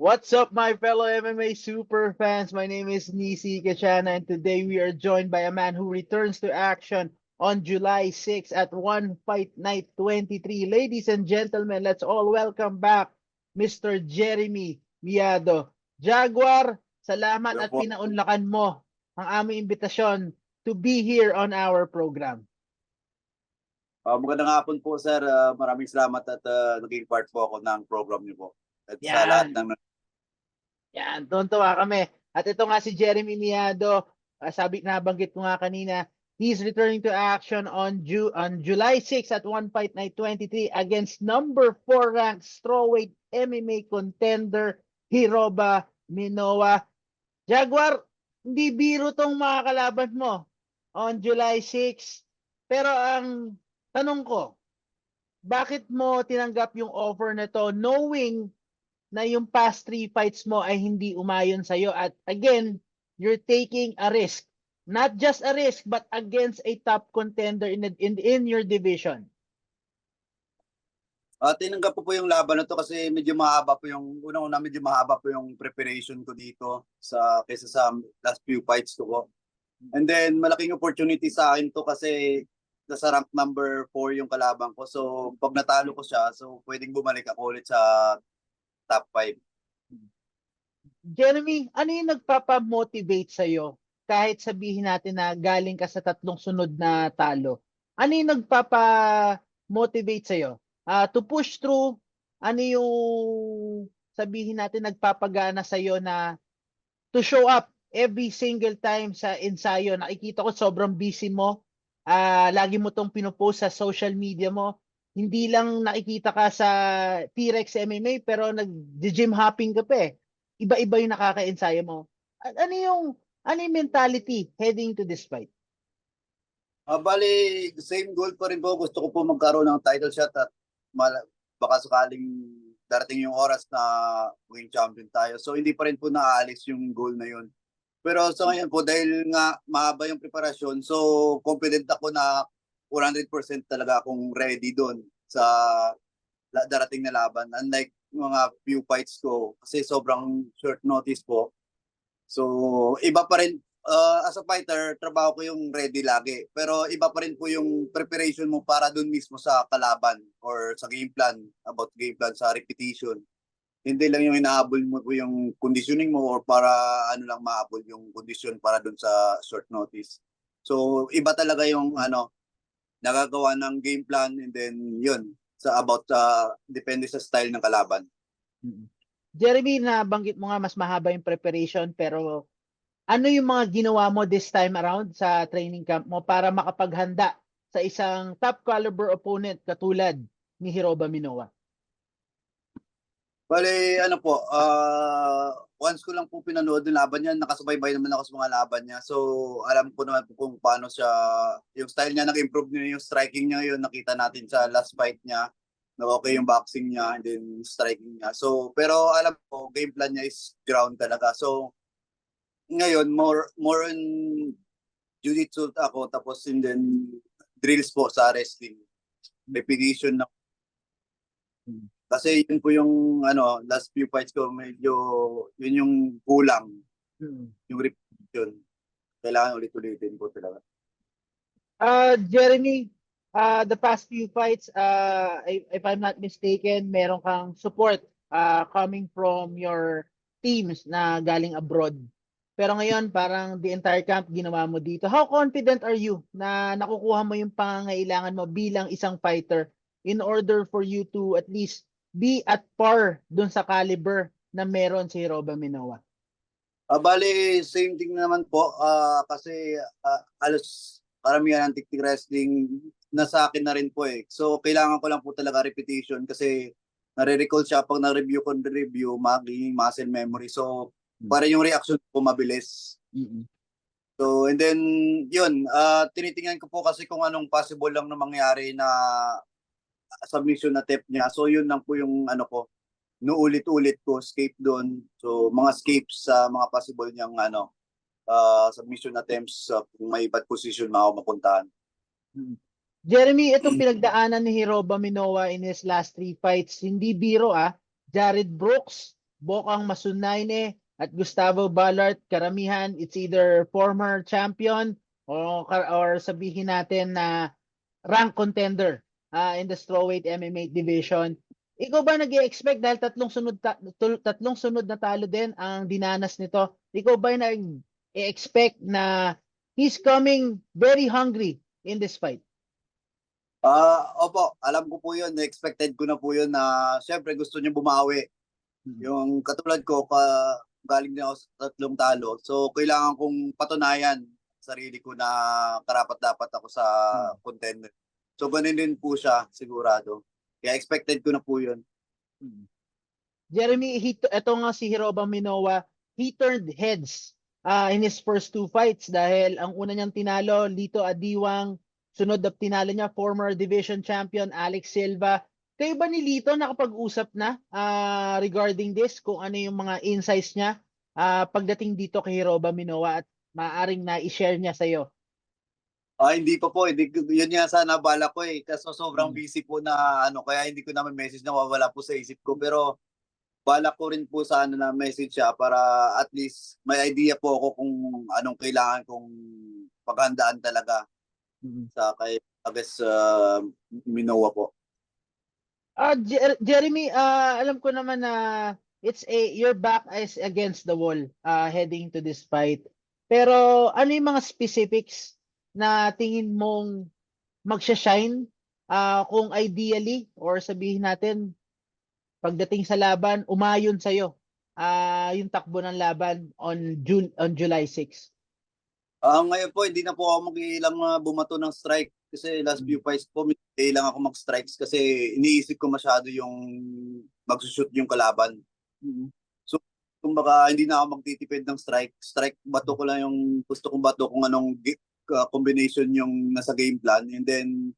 What's up, my fellow MMA super fans? My name is Nisi Kachana, and today we are joined by a man who returns to action on July 6 at One Fight Night 23. Ladies and gentlemen, let's all welcome back Mr. Jeremy Miado. Jaguar, salamat Hello at po. pinaunlakan mo ang aming imbitasyon to be here on our program. Magandang hapon po, sir. Maraming salamat at naging part po ako ng program niyo po. At sa lahat Yan. ng Yan, tuwan-tuwa kami. At ito nga si Jeremy Miado, nabanggit ko nga kanina, he's returning to action on July 6 at One Fight Night 23 against number 4 ranked strawweight MMA contender Hiroba Minowa. Jaguar, hindi biro tong mga kalaban mo on July 6. Pero ang tanong ko, bakit mo tinanggap yung offer na to knowing na yung past 3 fights mo ay hindi umayon sa'yo at again, you're taking a risk. Not just a risk, but against a top contender in your division. tinanggap po yung laban na to kasi medyo mahaba po yung unang-una medyo mahaba po yung preparation ko dito kaysa sa last few fights ko po. And then malaking opportunity sa akin to kasi nasa rank number 4 yung kalaban ko. So pag natalo ko siya, so pwedeng bumalik ako ulit sa top 5. Jeremy, ano yung nagpapamotivate sa'yo kahit sabihin natin na galing ka sa 3 sunod na talo? Ano yung nagpapamotivate sa'yo? To push through, ano yung sabihin natin nagpapagana sa'yo na to show up every single time sa ensayo? Nakikita ko sobrang busy mo. Lagi mo tong pinopost sa social media mo. Hindi lang nakikita ka sa T-Rex MMA pero nag-gym hopping ka pa eh. Iba-iba yung nakaka-ensayo mo. Ano yung mentality heading to this fight? Bali, same goal pa rin po. Gusto ko po magkaroon ng title shot at baka sakaling darating yung oras na maging champion tayo. So hindi pa rin po naaalis yung goal na yun. Pero sa ngayon po, dahil nga mahaba yung preparasyon, so confident ako na 100% talaga akong ready doon sa darating na laban. Unlike mga few fights ko, kasi sobrang short notice po. So iba pa rin, as a fighter, trabaho ko yung ready lagi. Pero iba pa rin po yung preparation mo para doon mismo sa kalaban or sa game plan, about game plan, sa repetition. Hindi lang yung inaabol mo po yung conditioning mo or para ano lang maabol yung condition para doon sa short notice. So iba talaga yung nagagawa ng game plan, and then yun sa about depende sa style ng kalaban. Jeremy, nabanggit mo nga mas mahaba yung preparation pero ano yung mga ginawa mo this time around sa training camp mo para makapaghanda sa isang top caliber opponent katulad ni Hiroba Minowa? Bale, once ko lang po pinanood yung laban niya, nakasubaybay naman ako sa mga laban niya. So, alam ko naman po kung paano siya, yung style niya, nag-improve niya yung striking niya, yun nakita natin sa last fight niya, na okay yung boxing niya, and then striking niya. So, pero alam ko, game plan niya is ground talaga. So, ngayon, more on jiu-jitsu ako, tapos and then drills po sa wrestling. Repetition na. Kasi yun po yung last few fights ko, medyo yun yung kulang. Yung repetition. Kailangan ulit-ulitin po talaga. Jeremy, the past few fights, if I'm not mistaken, meron kang support coming from your teams na galing abroad. Pero ngayon, parang the entire camp ginawa mo dito. How confident are you na nakukuha mo yung pangangailangan mo bilang isang fighter in order for you to at least be at par dun sa caliber na meron si Hiroba Minowa? Bali, same thing naman po. Kasi halos karamihan ng Tiktik Wrestling nasa akin na rin po eh. So, kailangan ko lang po talaga repetition kasi nare-recall siya pag na-review ko magiging muscle memory. So, para yung reaction ko mabilis. So, and then, yun, tinitingnan ko po kasi kung anong possible lang na mangyari na submission attempt niya. So, yun lang po yung nuulit-ulit ko, escape doon. So, mga escapes sa mga possible niyang submission attempts kung may bad position mapuntahan. Jeremy, itong pinagdaanan ni Hiroba Minowa in his last 3 fights, hindi biro Jared Brooks, Bokang Masunayne at Gustavo Ballard, karamihan it's either former champion or sabihin natin na rank contender in the strawweight MMA division. Ikaw ba nag-expect dahil tatlong sunod na talo din ang dinanas nito? Ikaw ba nag-expect na he's coming very hungry in this fight? Opo, alam ko po yun. Expected ko na po yun na syempre gusto niya bumawi. Yung katulad ko, galing din ako sa 3 talo. So, kailangan kong patunayan sarili ko na karapat-dapat ako sa contender. So, ganun din po siya, sigurado. Kaya expected ko na po yun. Jeremy, ito nga si Hiroba Minowa, he turned heads in his first 2 fights dahil ang una niyang tinalo, Lito Adiwang, sunod na tinalo niya, former division champion Alex Silva. Kayo ba ni Lito nakapag-usap na regarding this, kung ano yung mga insights niya pagdating dito kay Hiroba Minowa at maaaring na-share niya sa'yo? Hindi pa po. Yun nga sana bala ko eh. Kasi sobrang busy po na kaya hindi ko naman message na wawala po sa isip ko. Pero bala ko rin po sana na message siya para at least may idea po ako kung anong kailangan kong paghandaan talaga sa kay Minowa po. Jeremy, alam ko naman na your back is against the wall heading to this fight. Pero ano yung mga specifics na tingin mong magsha-shine kung ideally or sabihin natin pagdating sa laban umayon sa'yo yung takbo ng laban on July 6? Ngayon po, hindi na po ako mag-iilang bumato ng strike kasi last few fights po, may lang ako mag-strikes kasi iniisip ko masyado yung magsushoot yung kalaban. So, kumbaga, hindi na ako magtitipid ng strike. Strike, bato ko lang yung gusto kong bato kung anong combination yung nasa game plan. And then,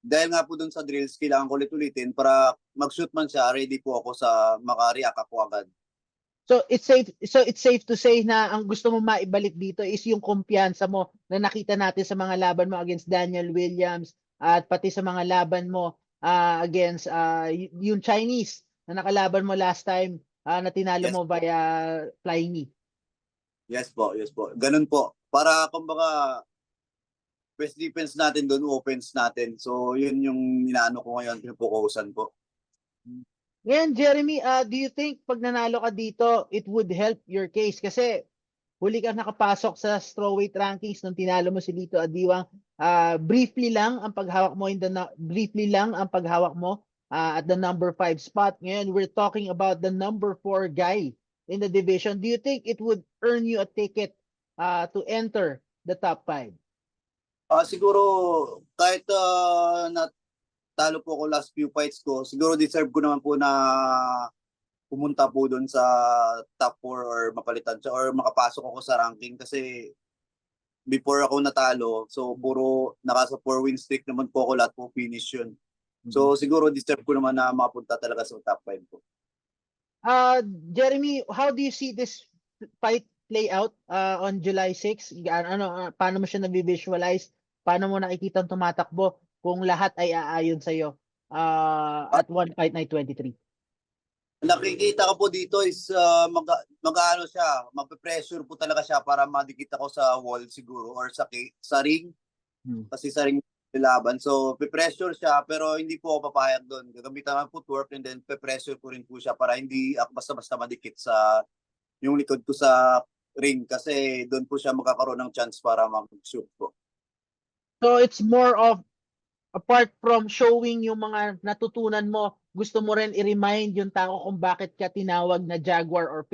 dahil nga po dun sa drills, kailangan ko ulit-ulitin para mag-shoot man siya, ready po ako sa maka-react ako agad. So it's safe to say na ang gusto mo maibalik dito is yung kumpiyansa mo na nakita natin sa mga laban mo against Daniel Williams at pati sa mga laban mo against yung Chinese na nakalaban mo last time na tinalo mo via flying knee. Yes po. Ganun po. Para kumbaga best defense natin doon, offense natin. So yun yung inaano ko ngayon, pinupokusan po. Ngayon, Jeremy, do you think pag nanalo ka dito, it would help your case? Kasi huli kang nakapasok sa strawweight rankings nung tinalo mo si Lito Adiwang. Briefly lang ang paghawak mo at the number 5 spot. Ngayon, we're talking about the number 4 guy in the division. Do you think it would earn you a ticket to enter the top 5? Siguro kahit talo po ako last few fights ko, siguro deserve ko naman po na pumunta po doon sa top 4 or mapalitan siya or makapasok ako sa ranking kasi before ako natalo, so puro naka sa 4 win streak naman po ako, lahat po finish yun. So siguro deserve ko naman na makapunta talaga sa top 5 po. Jeremy, how do you see this fight play out on July 6? Paano mo siya na-visualize? Paano mo nakikita tumatakbo kung lahat ay aayon sa'yo at One Fight Night 23? Nakikita ko po dito is mag-ano siya, magpe-pressure po talaga siya para madikit ako sa wall siguro or sa ring. Kasi sa ring laban. So, pe-pressure siya pero hindi po ako papayag doon. Gagamitan ng footwork and then pe-pressure ko rin po siya para hindi ako basta-basta madikit sa yung likod ko sa ring kasi doon po siya magkakaroon ng chance para mag-shoot po. So, it's more of apart from showing yung mga natutunan mo, gusto mo rin i-remind yung tao kung bakit ka tinawag na Jaguar or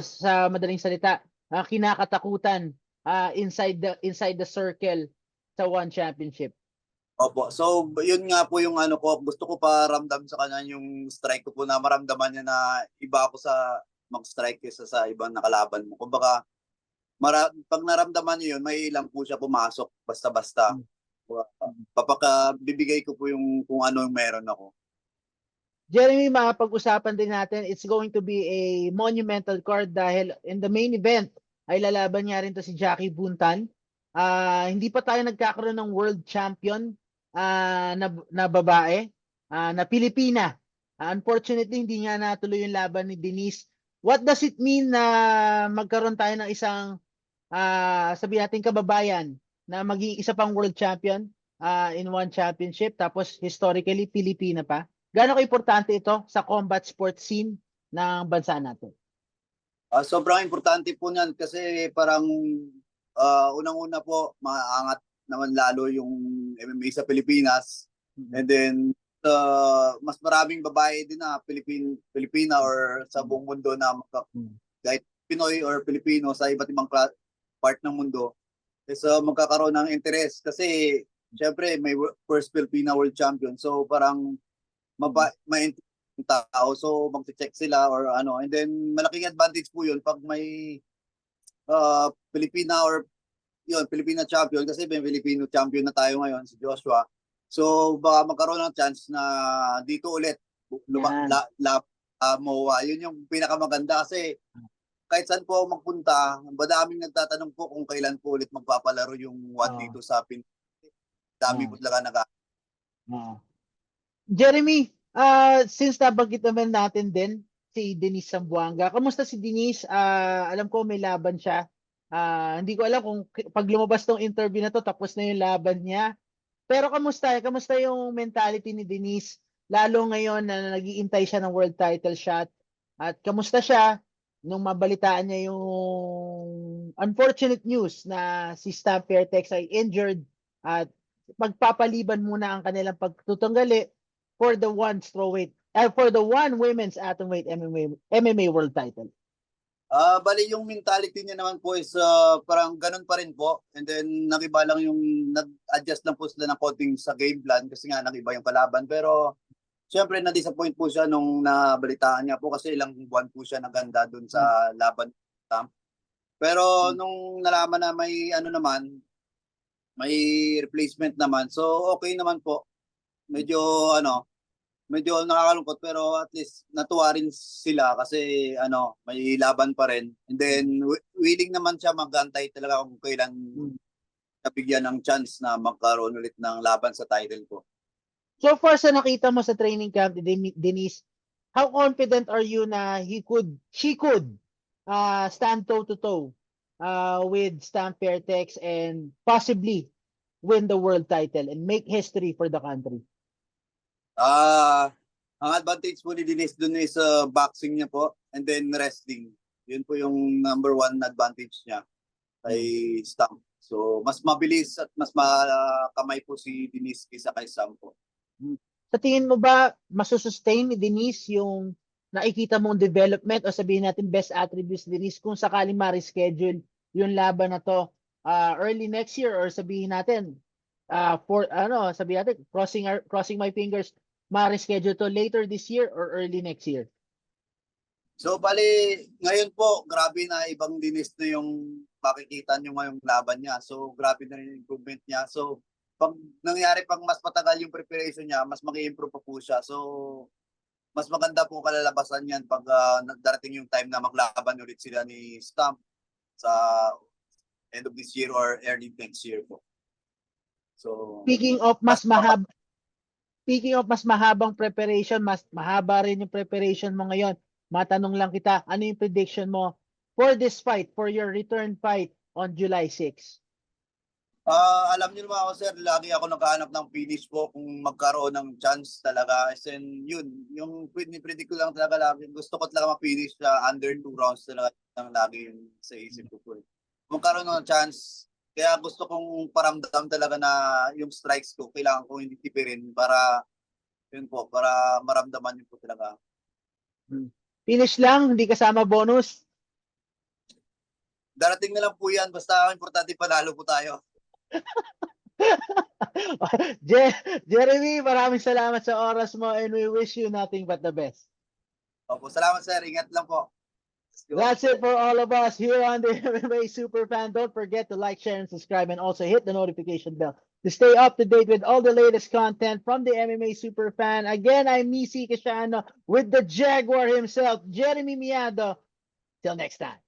sa madaling salita, kinakatakutan inside the circle sa One Championship. Opo. So, yun nga po yung ano ko, gusto ko pa ramdam sa kanya yung strike ko po na maramdaman niya na iba ako sa mag-strike kaysa sa ibang nakalaban mo. Kumbaga, pag naramdaman niyo yun, may ilang po siya pumasok basta-basta. Bibigay ko po yung kung ano yung meron ako. Jeremy, mapag-usapan din natin, it's going to be a monumental card dahil in the main event ay lalaban niya rin to si Jackie Buntan. Hindi pa tayo nagkakaroon ng world champion na babae, na Pilipina Unfortunately, hindi nga natuloy yung laban ni Denise. What does it mean na magkaroon tayo ng isang sabi natin kababayan na maging isa pang world champion in one championship tapos historically Pilipina pa? Gaano ka-importante ito sa combat sports scene ng bansa natin? Sobrang importante po niyan kasi parang unang-una po maangat naman lalo yung MMA sa Pilipinas. And then mas maraming babae din na Pilipina or sa buong mundo na kahit Pinoy or Pilipino sa iba't ibang part ng mundo is magkakaroon ng interest kasi syempre may first Filipina world champion, so parang may tao, so magche-check sila or ano, and then malaking advantage po yun pag may Filipina or yun, Filipina champion kasi may Filipino champion na tayo ngayon, si Joshua. So baka magkaroon ng chance na dito ulit MOA. Yun yung pinakamaganda kasi kahit saan po ako magpunta, madaming nagtatanong po kung kailan po ulit magpapalaro yung one dito sa dami po talaga Jeremy, since nabanggit naman natin din si Denise Zamboanga, kamusta si Denise? Alam ko may laban siya. Hindi ko alam kung pag lumabas tong interview na to tapos na yung laban niya. Pero kamusta? Kamusta yung mentality ni Denise? Lalo ngayon na nag-iintay siya ng world title shot. At kamusta siya nung mabalitaan niya yung unfortunate news na si Stamp Fairtex ay injured at pagpapaliban muna ang kanilang pagtutunggali for the one for the one women's atomweight MMA world title. Bali yung mentality niya naman po is parang ganun pa rin po. And then nakiba lang yung nag-adjust lang po sila ng konting sa game plan kasi nga nakiba yung kalaban. Pero syempre na-disappoint po siya nung nabalitaan niya po kasi ilang buwan po siya naganda dun sa laban. Pero nung nalaman na may ano naman, may replacement naman. So okay naman po. Medyo nakakalungkot pero at least natuwa rin sila kasi may laban pa rin. And then willing naman siya mag-antay talaga kung kailan nabigyan ng chance na magkaroon ulit ng laban sa title ko. So far sa nakita mo sa training camp ni Denise, how confident are you na she could stand toe to toe with Stamp Fairtex and possibly win the world title and make history for the country? Ang advantage po ni Denise dun is boxing niya po and then wrestling. Yun po yung number one advantage niya kay Stamp. So mas mabilis at mas makamay po si Denise kaysa kay Stamp po. Sa tingin mo ba masusustain ni Denise yung nakikita mong development o sabihin natin best attributes ni Denise kung sakaling ma-reschedule yung laban na to early next year or sabihin natin sabihin natin crossing my fingers ma-reschedule to later this year or early next year? So bali ngayon po grabe na ibang Denise na yung makikita nyo ngayong laban niya. So grabe na rin yung improvement niya. So pag nangyari pang mas matagal yung preparation niya, mas mag-i-improve pa po siya. So mas maganda po kalalabasan yan pag darating yung time na maglaban ulit sila ni Stamp sa end of this year or early next year po. So Speaking of mas mahabang preparation, mas mahaba rin yung preparation mo ngayon. Matanong lang kita, ano yung prediction mo for this fight, for your return fight on July 6? Alam niyo naman ako, sir, lagi ako naghahanap ng finish po kung magkaroon ng chance talaga. And yun, yung predict ko lang talaga lagi. Gusto ko talaga ma-finish sa under 2 rounds talaga lagi yung sa isip ko po. Magkaroon ng chance, kaya gusto kong paramdam talaga na yung strikes ko, kailangan ko hindi tipirin para yun po, para maramdaman yun po talaga. Finish lang, hindi kasama bonus? Darating na lang po yan, basta importante panalo po tayo. Jeremy, maraming salamat sa oras mo and we wish you nothing but the best. Opo, salamat sir, ingat lang po. That's it for all of us here on the MMA Superfan. Don't forget to like, share, and subscribe, and also hit the notification bell to stay up to date with all the latest content from the MMA Superfan. Again, I'm Missy Casiano with the Jaguar himself, Jeremy Miado. Till next time.